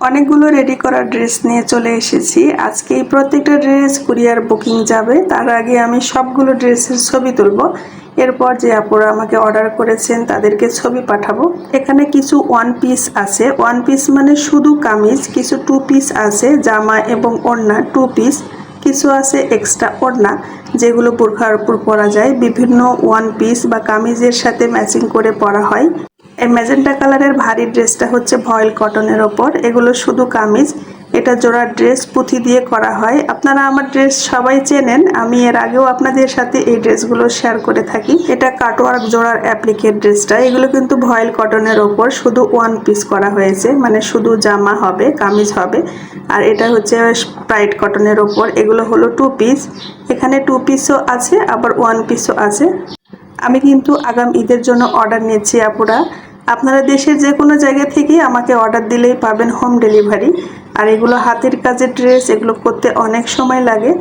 অনেকগুলো রেডি করা ড্রেস নিয়ে চলে এসেছি। আজকে এই প্রত্যেকটা ড্রেস কুরিয়ার বুকিং যাবে। তার আগে আমি সবগুলো ড্রেসের ছবি তুলব, এরপর যে আপুরা আমাকে অর্ডার করেছেন তাদেরকে ছবি পাঠাবো। এখানে কিছু ওয়ান পিস আছে, ওয়ান পিস মানে শুধু কামিজ, কিছু টু পিস আছে জামা এবং ওড়না টু পিস, কিছু আছে এক্সট্রা ওড়না যেগুলো বোরখার উপর পরা যায়। বিভিন্ন ওয়ান পিস বা কামিজের সাথে ম্যাচিং করে পরা হয়। এই ম্যাজেন্টা কালারের ভারী ড্রেসটা হচ্ছে ভয়েল কটনের ওপর, এগুলো শুধু কামিজ। এটা জোড়ার ড্রেস পুঁথি দিয়ে করা হয়। আপনারা আমার ড্রেস সবাই চেনেন, আমি এর আগেও আপনাদের সাথে এই ড্রেসগুলো শেয়ার করে থাকি। এটা কাটওয়ার্ক জোড়ার অ্যাপ্লিকেট ড্রেসটা, এগুলো কিন্তু ভয়েল কটনের ওপর শুধু ওয়ান পিস করা হয়েছে, মানে শুধু জামা হবে, কামিজ হবে। আর এটা হচ্ছে স্প্রাইট কটনের ওপর, এগুলো হলো টু পিস। এখানে টু পিসও আছে আবার ওয়ান পিসও আছে। আমি কিন্তু আগাম ঈদের জন্য অর্ডার নিচ্ছি আপুরা। আপনারা দেশের যে কোনো জায়গা থেকে আমাকে অর্ডার দিলেই পাবেন হোম ডেলিভারি। আর এগুলো হাতের কাজের ড্রেস, এগুলো করতে অনেক সময় লাগে।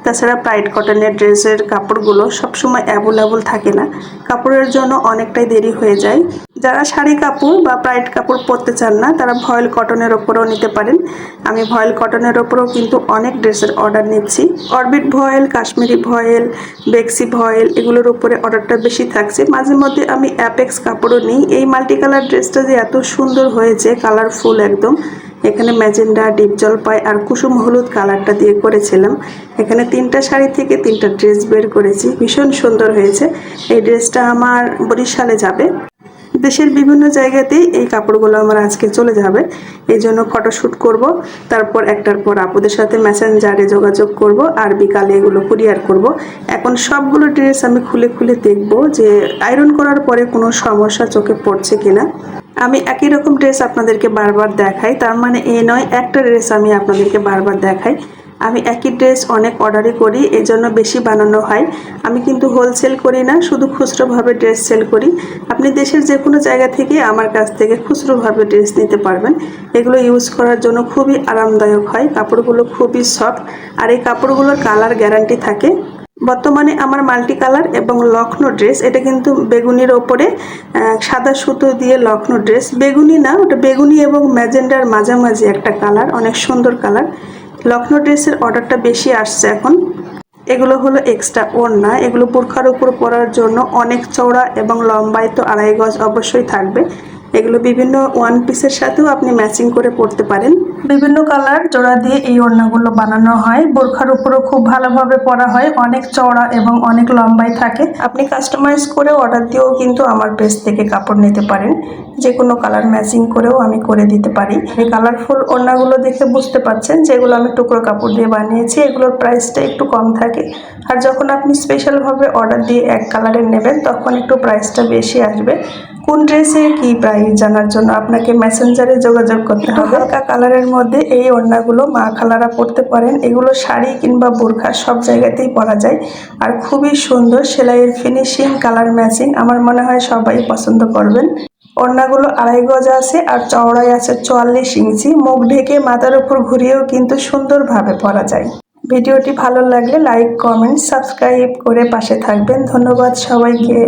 তাছাড়া প্রাইড কটনের ড্রেসের কাপড়গুলো সবসময় অ্যাভেলেবল থাকে না, কাপড়ের জন্য অনেকটাই দেরি হয়ে যায়। যারা শাড়ি কাপড় বা প্রাইড কাপড় পরতে চান না তারা ভয়েল কটনের ওপরেও নিতে পারেন। আমি ভয়েল কটনের ওপরেও কিন্তু অনেক ড্রেসের অর্ডার নিচ্ছি। অরবিট ভয়েল, কাশ্মীরি ভয়েল, বেক্সি ভয়েল, এগুলোর উপরে অর্ডারটা বেশি থাকছে। মাঝে মধ্যে আমি অ্যাপেক্স কাপড়ও নিই। এই মাল্টি কালার ড্রেসটা যে এত সুন্দর হয়েছে, কালারফুল একদম। এখানে ম্যাজেন্ডা, ডিপ জলপাই আর কুসুম হলুদ কালারটা দিয়ে করেছিলাম। এখানে তিনটা শাড়ি থেকে তিনটা ড্রেস বের করেছি, ভীষণ সুন্দর হয়েছে। এই ড্রেসটা আমার বরিশালে যাবে। দেশের বিভিন্ন জায়গাতেই এই কাপড়গুলো আমার আজকে চলে যাবে, এই জন্য ফটোশ্যুট করব। তারপর একটার পর আপুদের সাথে মেসেঞ্জারে যোগাযোগ করব আর বিকালে এগুলো কুরিয়ার করব। এখন সবগুলো ড্রেস আমি খুলে খুলে দেখব যে আয়রন করার পরে কোনো সমস্যা চোখে পড়ছে কিনা। আমি একই রকম ড্রেস আপনাদেরকে বারবার দেখাই, তার মানে এই নয় একটা ড্রেস আমি আপনাদেরকে বারবার দেখাই। আমি একই ড্রেস অনেক অর্ডারই করি, এই জন্য বেশি বানানো হয়। আমি কিন্তু হোলসেল করি না, শুধু খুচরোভাবে ড্রেস সেল করি। আপনি দেশের যে কোনো জায়গা থেকে আমার কাছ থেকে খুচরোভাবে ড্রেস নিতে পারবেন। এগুলো ইউজ করার জন্য খুবই আরামদায়ক হয়, কাপড়গুলো খুবই সফট আর এই কাপড়গুলোর কালার গ্যারান্টি থাকে। বর্তমানে আমার মাল্টি কালার এবং লখনৌ ড্রেস, এটা কিন্তু বেগুনির ওপরে সাদা সুতো দিয়ে লখনৌ ড্রেস, বেগুনি না ওটা বেগুনি এবং ম্যাজেন্ডার মাঝামাঝি একটা কালার, অনেক সুন্দর কালার। লখনৌ ড্রেসের অর্ডারটা বেশি আসছে এখন। এগুলো হলো এক্সট্রা ওড়না, এগুলো বোরখার উপর পরার জন্য অনেক চওড়া এবং লম্বায় তো 2.5 গজ অবশ্যই থাকবে। এগুলো বিভিন্ন ওয়ান পিসের সাথেও আপনি ম্যাচিং করে পরতে পারেন। বিভিন্ন কালার জোড়া দিয়ে এই ওড়নাগুলো বানানো হয়, বোরখার উপরও খুব ভালোভাবে পরা হয়, অনেক চওড়া এবং অনেক লম্বায় থাকে। আপনি কাস্টমাইজ করে অর্ডার দিয়েও কিন্তু আমার পেজ থেকে কাপড় নিতে পারেন, যে কোনো কালার ম্যাচিং করেও আমি করে দিতে পারি। এই কালারফুল ওড়নাগুলো দেখে বুঝতে পারছেন যেগুলো আমি টুকরো কাপড় দিয়ে বানিয়েছি, এগুলোর প্রাইসটা একটু কম থাকে। আর যখন আপনি স্পেশালভাবে অর্ডার দিয়ে এক কালারের নেবেন তখন একটু প্রাইসটা বেশি আসবে। কোন ড্রেসের কি প্রাইস জানার জন্য আপনাকে মেসেঞ্জারে যোগাযোগ করতে হবে। হালকা কালারের মধ্যে এই ওড়নাগুলো মা খালারা পরতে পারেন, এগুলো শাড়ি কিংবা বোরখা সব জায়গাতেই পরা যায়। আর খুবই সুন্দর সেলাইয়ের ফিনিশিং, কালার ম্যাচিং, আমার মনে হয় সবাই পছন্দ করবেন। ওড়নাগুলো 2.5 গজ আছে আর চওড়াই আছে 44 ইঞ্চি। মুখ ঢেকে মাথার উপর ঘুরিয়েও কিন্তু সুন্দরভাবে পরা যায়। ভিডিওটি ভালো লাগলে লাইক, কমেন্ট, সাবস্ক্রাইব করে পাশে থাকবেন। ধন্যবাদ সবাইকে।